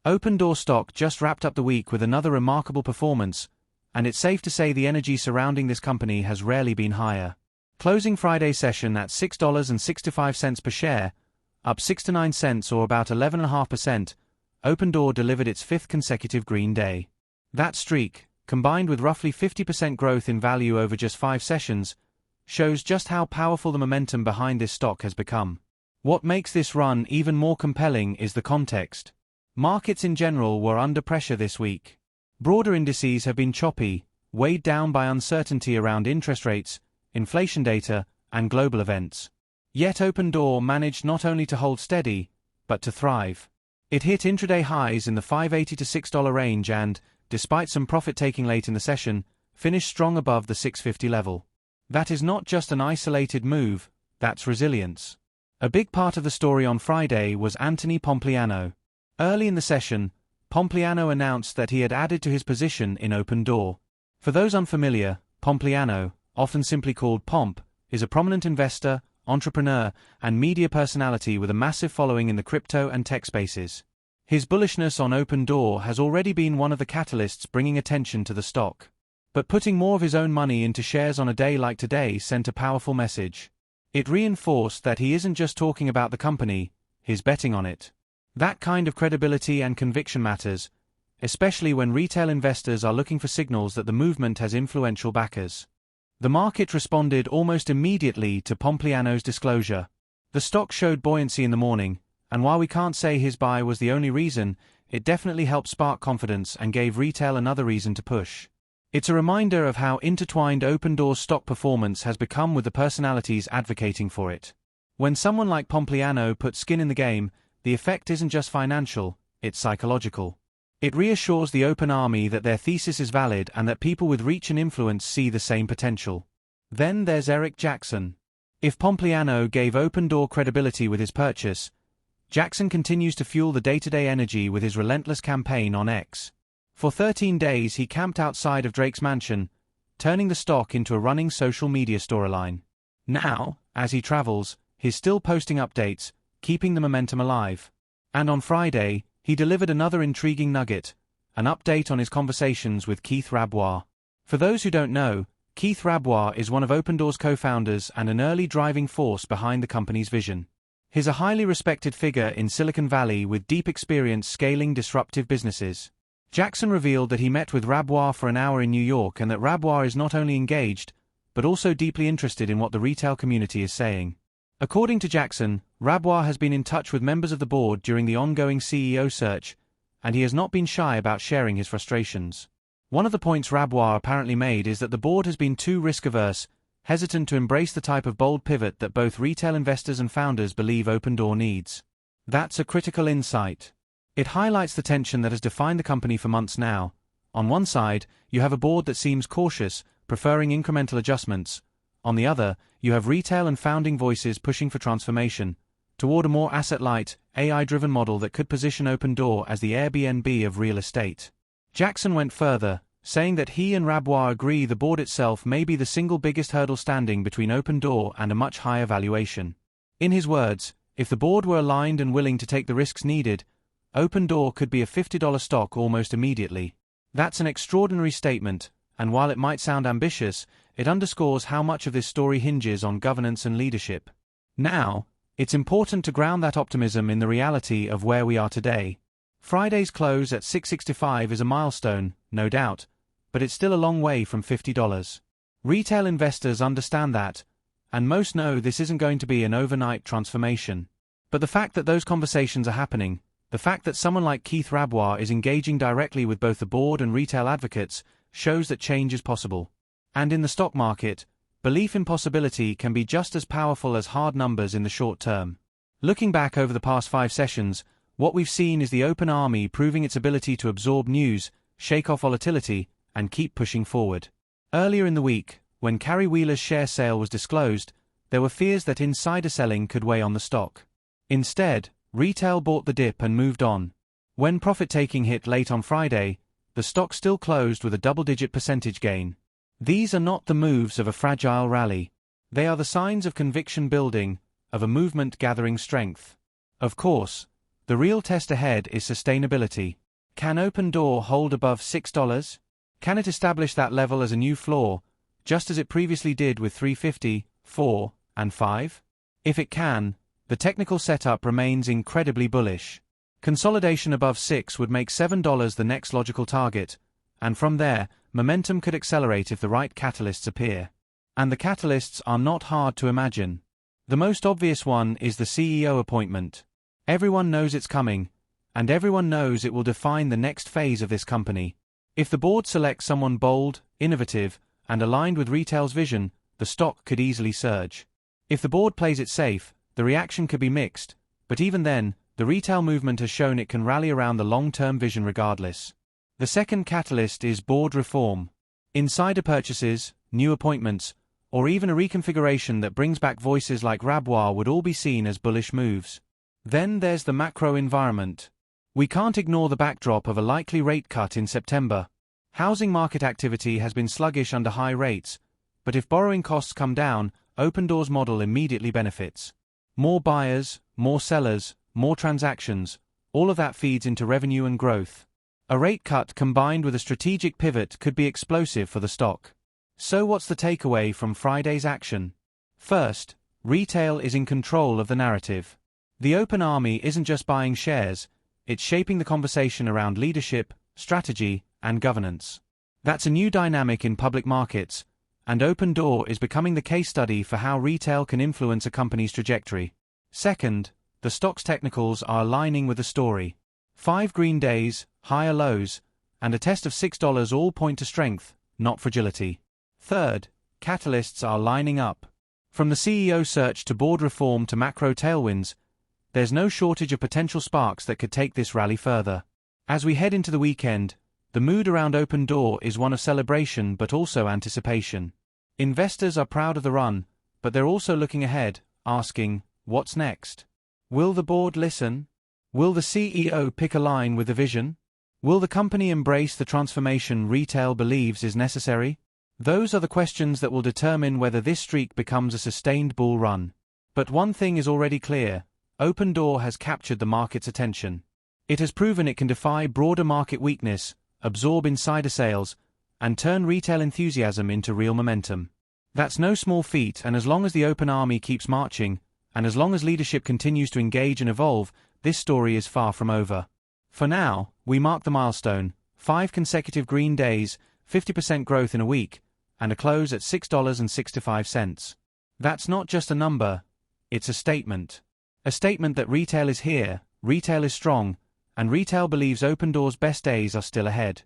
Opendoor stock just wrapped up the week with another remarkable performance, and it's safe to say the energy surrounding this company has rarely been higher. Closing Friday session at $6.65 per share, up 69 cents or about 11.5%, Opendoor delivered its fifth consecutive green day. That streak, combined with roughly 50% growth in value over just 5 sessions, shows just how powerful the momentum behind this stock has become. What makes this run even more compelling is the context. Markets in general were under pressure this week. Broader indices have been choppy, weighed down by uncertainty around interest rates, inflation data, and global events. Yet Opendoor managed not only to hold steady, but to thrive. It hit intraday highs in the $5.80 to $6 range and, despite some profit-taking late in the session, finished strong above the $6.50 level. That is not just an isolated move, that's resilience. A big part of the story on Friday was Anthony Pompliano. Early in the session, Pompliano announced that he had added to his position in Opendoor. For those unfamiliar, Pompliano, often simply called Pomp, is a prominent investor, entrepreneur, and media personality with a massive following in the crypto and tech spaces. His bullishness on Opendoor has already been one of the catalysts bringing attention to the stock. But putting more of his own money into shares on a day like today sent a powerful message. It reinforced that he isn't just talking about the company, he's betting on it. That kind of credibility and conviction matters, especially when retail investors are looking for signals that the movement has influential backers. The market responded almost immediately to Pompliano's disclosure. The stock showed buoyancy in the morning, and while we can't say his buy was the only reason, it definitely helped spark confidence and gave retail another reason to push. It's a reminder of how intertwined Opendoor's stock performance has become with the personalities advocating for it. When someone like Pompliano puts skin in the game, the effect isn't just financial, it's psychological. It reassures the open army that their thesis is valid and that people with reach and influence see the same potential. Then there's Eric Jackson. If Pompliano gave Opendoor credibility with his purchase, Jackson continues to fuel the day-to-day energy with his relentless campaign on X. For 13 days he camped outside of Drake's mansion, turning the stock into a running social media storyline. Now, as he travels, he's still posting updates, keeping the momentum alive. And on Friday, he delivered another intriguing nugget, an update on his conversations with Keith Rabois. For those who don't know, Keith Rabois is one of Opendoor's co-founders and an early driving force behind the company's vision. He's a highly respected figure in Silicon Valley with deep experience scaling disruptive businesses. Jackson revealed that he met with Rabois for an hour in New York and that Rabois is not only engaged, but also deeply interested in what the retail community is saying. According to Jackson, Rabois has been in touch with members of the board during the ongoing CEO search, and he has not been shy about sharing his frustrations. One of the points Rabois apparently made is that the board has been too risk-averse, hesitant to embrace the type of bold pivot that both retail investors and founders believe Opendoor needs. That's a critical insight. It highlights the tension that has defined the company for months now. On one side, you have a board that seems cautious, preferring incremental adjustments. On the other, you have retail and founding voices pushing for transformation toward a more asset-light, AI-driven model that could position Opendoor as the Airbnb of real estate. Jackson went further, saying that he and Rabois agree the board itself may be the single biggest hurdle standing between Opendoor and a much higher valuation. In his words, if the board were aligned and willing to take the risks needed, Opendoor could be a $50 stock almost immediately. That's an extraordinary statement, and while it might sound ambitious, it underscores how much of this story hinges on governance and leadership. Now, it's important to ground that optimism in the reality of where we are today. Friday's close at $6.65 is a milestone, no doubt, but it's still a long way from $50. Retail investors understand that, and most know this isn't going to be an overnight transformation. But the fact that those conversations are happening, the fact that someone like Keith Rabois is engaging directly with both the board and retail advocates, shows that change is possible. And in the stock market, belief in possibility can be just as powerful as hard numbers in the short term. Looking back over the past 5 sessions, what we've seen is the open army proving its ability to absorb news, shake off volatility, and keep pushing forward. Earlier in the week, when Carrie Wheeler's share sale was disclosed, there were fears that insider selling could weigh on the stock. Instead, retail bought the dip and moved on. When profit-taking hit late on Friday, the stock still closed with a double-digit percentage gain. These are not the moves of a fragile rally. They are the signs of conviction building, of a movement gathering strength. Of course, The real test ahead is sustainability. Can Opendoor hold above $6? Can it establish that level as a new floor, just as it previously did with 350, 4, and 5? If it can, the technical setup remains incredibly bullish. Consolidation above 6 would make $7 the next logical target, and from there, momentum could accelerate if the right catalysts appear. And the catalysts are not hard to imagine. The most obvious one is the CEO appointment. Everyone knows it's coming, and everyone knows it will define the next phase of this company. If the board selects someone bold, innovative, and aligned with retail's vision, the stock could easily surge. If the board plays it safe, the reaction could be mixed, but even then, the retail movement has shown it can rally around the long-term vision regardless. The second catalyst is board reform. Insider purchases, new appointments, or even a reconfiguration that brings back voices like Rabois would all be seen as bullish moves. Then there's the macro environment. We can't ignore the backdrop of a likely rate cut in September. Housing market activity has been sluggish under high rates, but if borrowing costs come down, Opendoor's model immediately benefits. More buyers, more sellers, more transactions, all of that feeds into revenue and growth. A rate cut combined with a strategic pivot could be explosive for the stock. So what's the takeaway from Friday's action? First, retail is in control of the narrative. The open army isn't just buying shares, it's shaping the conversation around leadership, strategy, and governance. That's a new dynamic in public markets, and Opendoor is becoming the case study for how retail can influence a company's trajectory. Second, the stock's technicals are aligning with the story. 5 green days, higher lows, and a test of $6 all point to strength, not fragility. Third, catalysts are lining up. From the CEO search to board reform to macro tailwinds, there's no shortage of potential sparks that could take this rally further. As we head into the weekend, the mood around Opendoor is one of celebration but also anticipation. Investors are proud of the run, but they're also looking ahead, asking, what's next? Will the board listen? Will the CEO pick a line with the vision? Will the company embrace the transformation retail believes is necessary? Those are the questions that will determine whether this streak becomes a sustained bull run. But one thing is already clear: Opendoor has captured the market's attention. It has proven it can defy broader market weakness, absorb insider sales, and turn retail enthusiasm into real momentum. That's no small feat, and as long as the open army keeps marching, and as long as leadership continues to engage and evolve, this story is far from over. For now, we mark the milestone: 5 consecutive green days, 50% growth in a week, and a close at $6.65. That's not just a number, it's a statement. A statement that retail is here, retail is strong, and retail believes Opendoor's best days are still ahead.